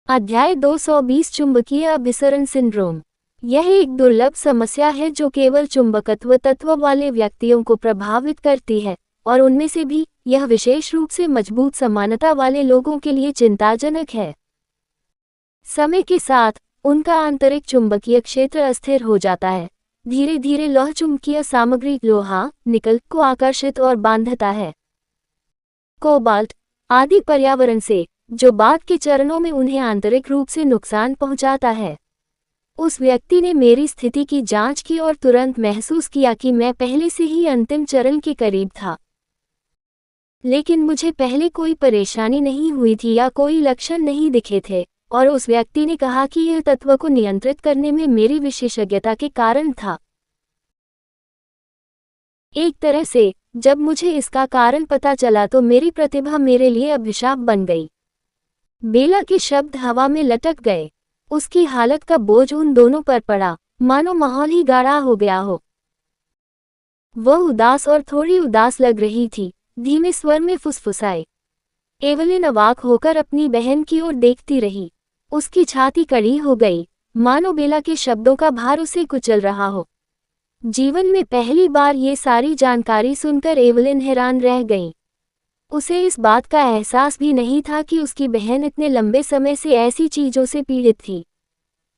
अध्याय 220 चुंबकीय अभिसरण सिंड्रोम। यह एक दुर्लभ समस्या है जो केवल चुंबकत्व तत्व वाले व्यक्तियों को प्रभावित करती है, और उनमें से भी यह विशेष रूप से मजबूत समानता वाले लोगों के लिए चिंताजनक है। समय के साथ उनका आंतरिक चुंबकीय क्षेत्र अस्थिर हो जाता है। धीरे धीरे लौह चुंबकीय सामग्री लोहा, निकल को आकर्षित और बांधता है। कोबाल्ट आदि पर्यावरण से, जो बाद के चरणों में उन्हें आंतरिक रूप से नुकसान पहुंचाता है। उस व्यक्ति ने मेरी स्थिति की जांच की और तुरंत महसूस किया कि मैं पहले से ही अंतिम चरण के करीब था। लेकिन मुझे पहले कोई परेशानी नहीं हुई थी या कोई लक्षण नहीं दिखे थे, और उस व्यक्ति ने कहा कि यह तत्व को नियंत्रित करने में मेरी विशेषज्ञता के कारण था। एक तरह से, जब मुझे इसका कारण पता चला तो मेरी प्रतिभा मेरे लिए अभिशाप बन गई। बेला के शब्द हवा में लटक गए। उसकी हालत का बोझ उन दोनों पर पड़ा, मानो माहौल ही गाढ़ा हो गया हो। वह उदास और थोड़ी उदास लग रही थी, धीमे स्वर में फुसफुसाए। एवलिन अवाक होकर अपनी बहन की ओर देखती रही। उसकी छाती कड़ी हो गई, मानो बेला के शब्दों का भार उसे कुचल रहा हो। जीवन में पहली बार ये सारी जानकारी सुनकर एवलिन हैरान रह गई। उसे इस बात का एहसास भी नहीं था कि उसकी बहन इतने लंबे समय से ऐसी चीजों से पीड़ित थी।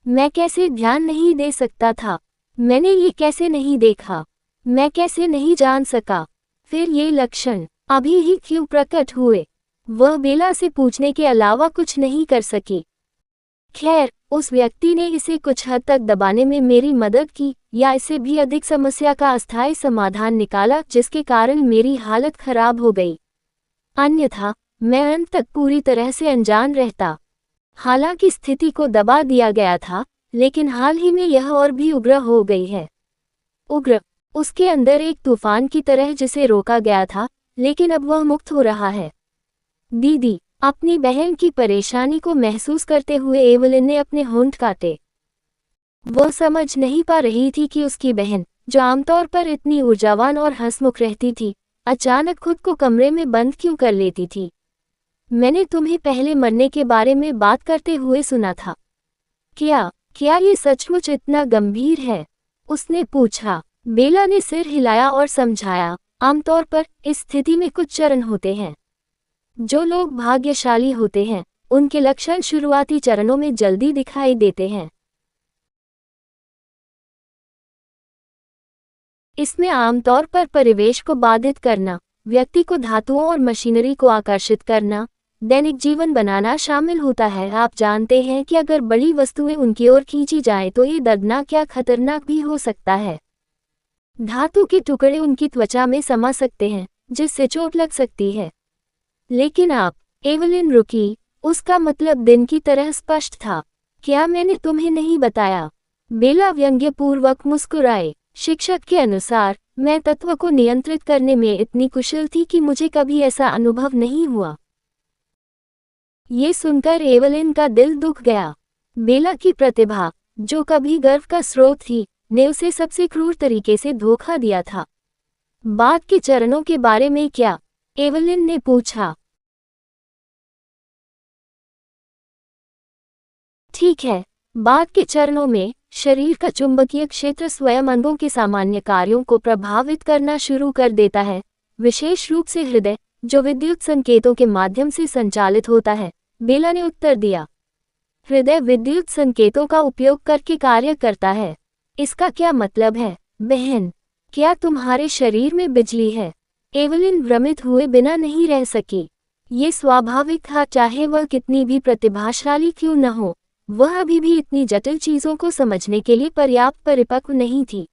मैं कैसे ध्यान नहीं दे सकता था? मैंने ये कैसे नहीं देखा? मैं कैसे नहीं जान सका? फिर ये लक्षण अभी ही क्यों प्रकट हुए? वह बेला से पूछने के अलावा कुछ नहीं कर सकी। खैर, उस व्यक्ति ने इसे कुछ हद तक दबाने में मेरी मदद की, या इससे भी अधिक समस्या का अस्थायी समाधान निकाला, जिसके कारण मेरी हालत खराब हो गई। अन्यथा मैं अंत तक पूरी तरह से अनजान रहता। हालांकि स्थिति को दबा दिया गया था, लेकिन हाल ही में यह और भी उग्र हो गई है। उग्र, उसके अंदर एक तूफान की तरह जिसे रोका गया था, लेकिन अब वह मुक्त हो रहा है। दीदी, अपनी बहन की परेशानी को महसूस करते हुए एवलिन ने अपने होंठ काटे। वह समझ नहीं पा रही थी कि उसकी बहन, जो आमतौर पर इतनी ऊर्जावान और हंसमुख रहती थी, अचानक खुद को कमरे में बंद क्यों कर लेती थी। मैंने तुम्हें पहले मरने के बारे में बात करते हुए सुना था। क्या ये सचमुच इतना गंभीर है? उसने पूछा। बेला ने सिर हिलाया और समझाया, आमतौर पर इस स्थिति में कुछ चरण होते हैं। जो लोग भाग्यशाली होते हैं, उनके लक्षण शुरुआती चरणों में जल्दी दिखाई देते हैं। इसमें आमतौर पर परिवेश को बाधित करना, व्यक्ति को धातुओं और मशीनरी को आकर्षित करना, दैनिक जीवन बनाना शामिल होता है। आप जानते हैं कि अगर बड़ी वस्तुएं उनकी ओर खींची जाएं तो ये दर्दनाक या खतरनाक भी हो सकता है। धातु के टुकड़े उनकी त्वचा में समा सकते हैं, जिससे चोट लग सकती है। लेकिन आप, एवलिन रुकी, उसका मतलब दिन की तरह स्पष्ट था। क्या मैंने तुम्हें नहीं बताया? बेला व्यंग्यपूर्वक मुस्कुराए। शिक्षक के अनुसार, मैं तत्व को नियंत्रित करने में इतनी कुशल थी कि मुझे कभी ऐसा अनुभव नहीं हुआ। ये सुनकर एवलिन का दिल दुख गया। बेला की प्रतिभा, जो कभी गर्व का स्रोत थी, ने उसे सबसे क्रूर तरीके से धोखा दिया था। बाद के चरणों के बारे में क्या? एवलिन ने पूछा। ठीक है, बाद के चरणों में शरीर का चुंबकीय क्षेत्र स्वयं अंगों के सामान्य कार्यों को प्रभावित करना शुरू कर देता है, विशेष रूप से हृदय, जो विद्युत संकेतों के माध्यम से संचालित होता है। बेला ने उत्तर दिया। हृदय विद्युत संकेतों का उपयोग करके कार्य करता है। इसका क्या मतलब है, बहन? क्या तुम्हारे शरीर में बिजली है? एवलिन भ्रमित हुए बिना नहीं रह सकी। ये स्वाभाविक था, चाहे वह कितनी भी प्रतिभाशाली क्यों न हो। वह अभी भी इतनी जटिल चीजों को समझने के लिए पर्याप्त परिपक्व नहीं थी।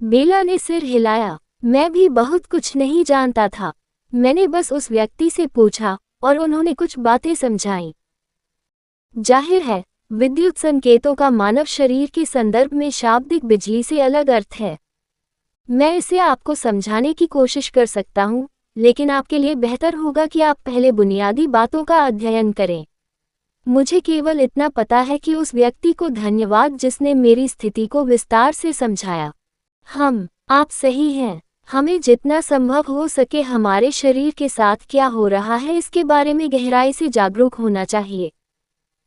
बेला ने सिर हिलाया। मैं भी बहुत कुछ नहीं जानता था। मैंने बस उस व्यक्ति से पूछा, और उन्होंने कुछ बातें समझाईं। जाहिर है, विद्युत संकेतों का मानव शरीर के संदर्भ में शाब्दिक बिजली से अलग अर्थ है। मैं इसे आपको समझाने की कोशिश कर सकता हूँ, लेकिन आपके लिए बेहतर होगा कि आप पहले बुनियादी बातों का अध्ययन करें। मुझे केवल इतना पता है कि उस व्यक्ति को धन्यवाद जिसने मेरी स्थिति को विस्तार से समझाया। आप सही हैं। हमें जितना संभव हो सके हमारे शरीर के साथ क्या हो रहा है इसके बारे में गहराई से जागरूक होना चाहिए।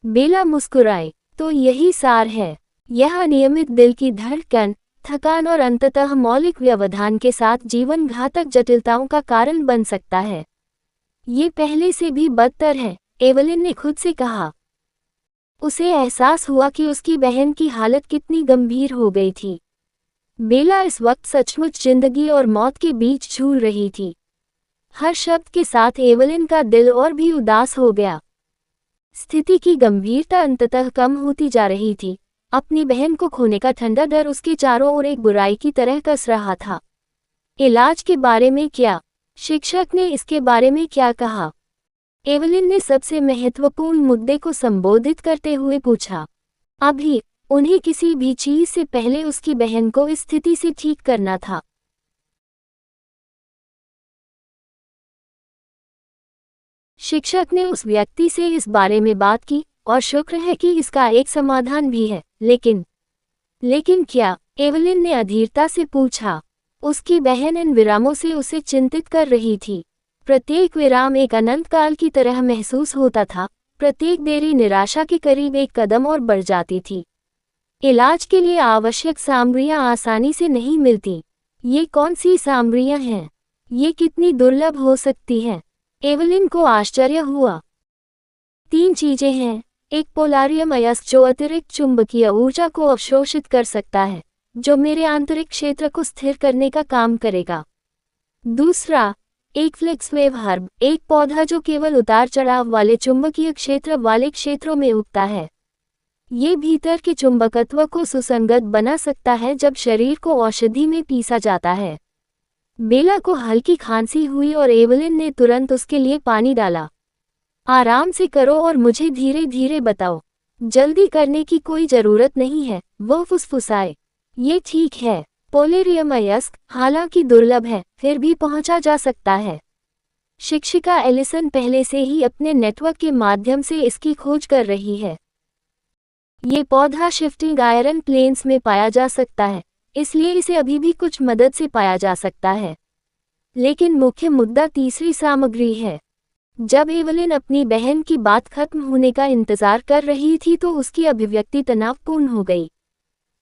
बेला मुस्कुराए। तो यही सार है। यह अनियमित दिल की धड़कन, थकान और अंततः मौलिक व्यवधान के साथ जीवन घातक जटिलताओं का कारण बन सकता है। ये पहले से भी बदतर है, एवलिन ने खुद से कहा। उसे एहसास हुआ कि उसकी बहन की हालत कितनी गंभीर हो गई थी। बेला इस वक्त सचमुच जिंदगी और मौत के बीच झूल रही थी। हर शब्द के साथ एवलिन का दिल और भी उदास हो गया। स्थिति की गंभीरता अंततः कम होती जा रही थी। अपनी बहन को खोने का ठंडा डर उसके चारों ओर एक बुराई की तरह कस रहा था। इलाज के बारे में क्या? शिक्षक ने इसके बारे में क्या कहा? एवलिन ने सबसे महत्वपूर्ण मुद्दे को संबोधित करते हुए पूछा। अभी उन्हें किसी भी चीज से पहले उसकी बहन को इस स्थिति से ठीक करना था। शिक्षक ने उस व्यक्ति से इस बारे में बात की और शुक्र है कि इसका एक समाधान भी है। लेकिन क्या? एवलिन ने अधीरता से पूछा। उसकी बहन इन विरामों से उसे चिंतित कर रही थी। प्रत्येक विराम एक अनंत काल की तरह महसूस होता था। प्रत्येक देरी निराशा के करीब एक कदम और बढ़ जाती थी। इलाज के लिए आवश्यक सामग्रियां आसानी से नहीं मिलती। ये कौन सी सामग्रियां हैं? ये कितनी दुर्लभ हो सकती हैं? एवलिन को आश्चर्य हुआ। 3 चीजें हैं। एक पोलारियम अयस्क जो अतिरिक्त चुंबकीय ऊर्जा को अवशोषित कर सकता है, जो मेरे आंतरिक क्षेत्र को स्थिर करने का काम करेगा। दूसरा, एक फ्लेक्सवेव हर्ब, एक पौधा जो केवल उतार चढ़ाव वाले चुंबकीय क्षेत्र वाले क्षेत्रों में उगता है। ये भीतर के चुंबकत्व को सुसंगत बना सकता है जब शरीर को औषधि में पीसा जाता है। बेला को हल्की खांसी हुई और एवलिन ने तुरंत उसके लिए पानी डाला। आराम से करो और मुझे धीरे धीरे बताओ। जल्दी करने की कोई जरूरत नहीं है, वो फुसफुसाए। ये ठीक है। पोलेरियम अयस्क हालांकि दुर्लभ है, फिर भी पहुंचा जा सकता है। शिक्षिका एलिसन पहले से ही अपने नेटवर्क के माध्यम से इसकी खोज कर रही है। ये पौधा शिफ्टिंग आयरन प्लेन्स में पाया जा सकता है, इसलिए इसे अभी भी कुछ मदद से पाया जा सकता है। लेकिन मुख्य मुद्दा तीसरी सामग्री है। जब एवलिन अपनी बहन की बात खत्म होने का इंतजार कर रही थी तो उसकी अभिव्यक्ति तनावपूर्ण हो गई।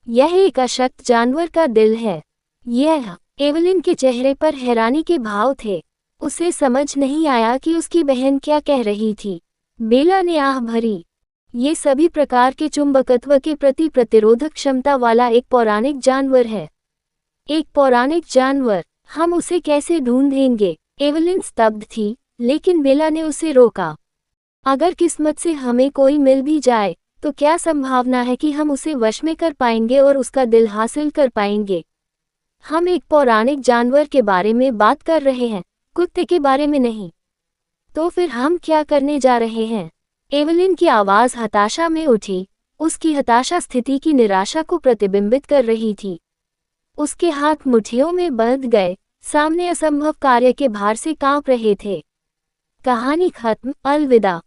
यह एक अशक्त जानवर का दिल है। यह एवलिन के चेहरे पर हैरानी के भाव थे। उसे समझ नहीं आया कि उसकी बहन क्या कह रही थी। बेला ने आह भरी। ये सभी प्रकार के चुंबकत्व के प्रति प्रतिरोधक क्षमता वाला एक पौराणिक जानवर है। एक पौराणिक जानवर, हम उसे कैसे ढूंढेंगे? एवलिन स्तब्ध थी, लेकिन बेला ने उसे रोका। अगर किस्मत से हमें कोई मिल भी जाए, तो क्या संभावना है कि हम उसे वश में कर पाएंगे और उसका दिल हासिल कर पाएंगे? हम एक पौराणिक जानवर के बारे में बात कर रहे हैं, कुत्ते के बारे में नहीं। तो फिर हम क्या करने जा रहे हैं? एवलिन की आवाज़ हताशा में उठी। उसकी हताशा स्थिति की निराशा को प्रतिबिंबित कर रही थी। उसके हाथ मुट्ठियों में बंध गए, सामने असंभव कार्य के भार से कांप रहे थे। कहानी खत्म। अलविदा।